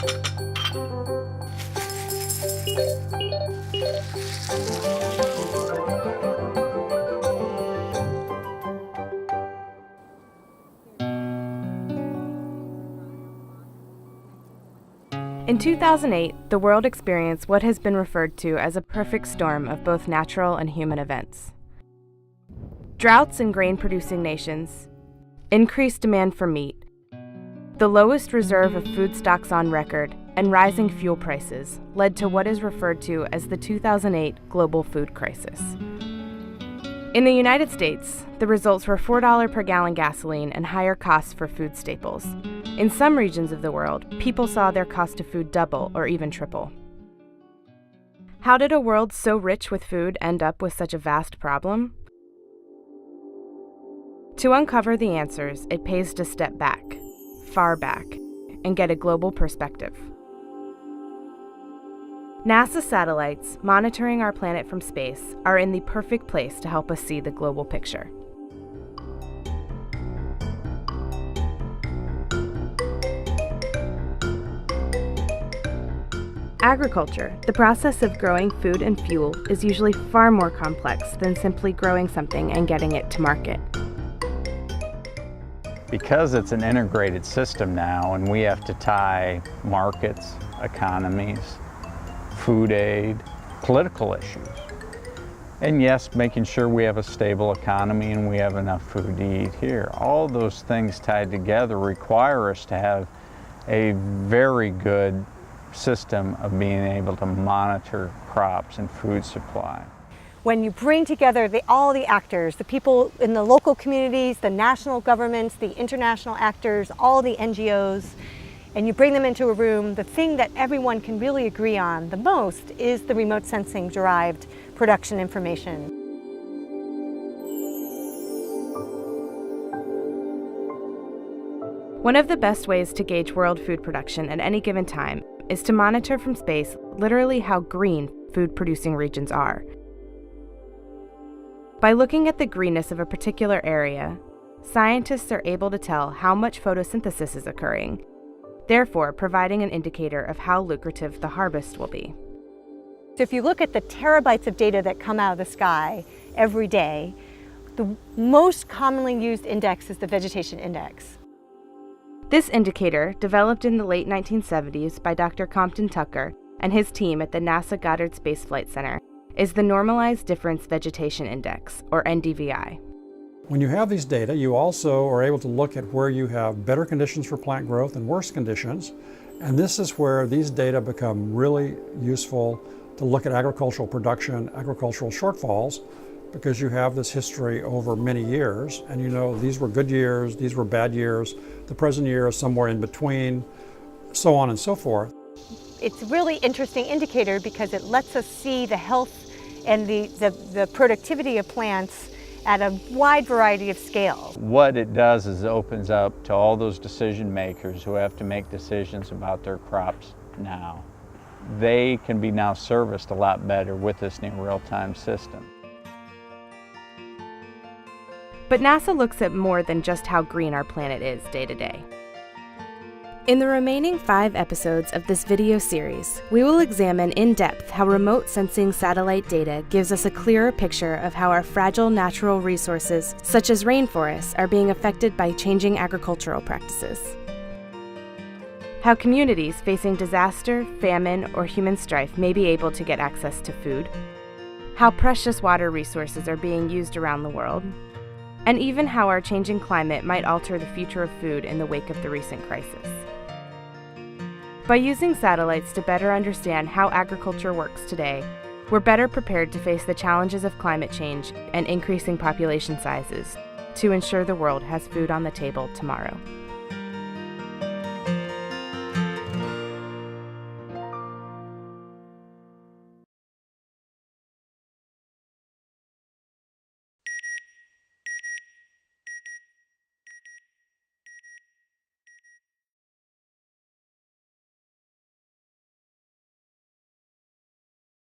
In 2008, the world experienced what has been referred to as a perfect storm of both natural and human events. Droughts in grain-producing nations, increased demand for meat, the lowest reserve of food stocks on record, and rising fuel prices led to what is referred to as the 2008 global food crisis. In the United States, the results were $4 per gallon gasoline and higher costs for food staples. In some regions of the world, people saw their cost of food double or even triple. How did a world so rich with food end up with such a vast problem? To uncover the answers, it pays to step back, far back, and get a global perspective. NASA satellites monitoring our planet from space are in the perfect place to help us see the global picture. Agriculture, the process of growing food and fuel, is usually far more complex than simply growing something and getting it to market. Because it's an integrated system now and we have to tie markets, economies, food aid, political issues, and yes, making sure we have a stable economy and we have enough food to eat here. All those things tied together require us to have a very good system of being able to monitor crops and food supply. When you bring together all the actors, the people in the local communities, the national governments, the international actors, all the NGOs, and you bring them into a room, the thing that everyone can really agree on the most is the remote sensing derived production information. One of the best ways to gauge world food production at any given time is to monitor from space literally how green food-producing regions are. By looking at the greenness of a particular area, scientists are able to tell how much photosynthesis is occurring, therefore providing an indicator of how lucrative the harvest will be. So if you look at the terabytes of data that come out of the sky every day, the most commonly used index is the vegetation index. This indicator, developed in the late 1970s by Dr. Compton Tucker and his team at the NASA Goddard Space Flight Center, is the Normalized Difference Vegetation Index, or NDVI. When you have these data, you also are able to look at where you have better conditions for plant growth and worse conditions, and this is where these data become really useful to look at agricultural production, agricultural shortfalls, because you have this history over many years, and you know these were good years, these were bad years, the present year is somewhere in between, so on and so forth. It's a really interesting indicator because it lets us see the health and the productivity of plants at a wide variety of scales. What it does is it opens up to all those decision makers who have to make decisions about their crops now. They can be now serviced a lot better with this new real-time system. But NASA looks at more than just how green our planet is day to day. In the remaining 5 episodes of this video series, we will examine in depth how remote sensing satellite data gives us a clearer picture of how our fragile natural resources, such as rainforests, are being affected by changing agricultural practices. How communities facing disaster, famine, or human strife may be able to get access to food. How precious water resources are being used around the world. And even how our changing climate might alter the future of food in the wake of the recent crisis. By using satellites to better understand how agriculture works today, we're better prepared to face the challenges of climate change and increasing population sizes to ensure the world has food on the table tomorrow.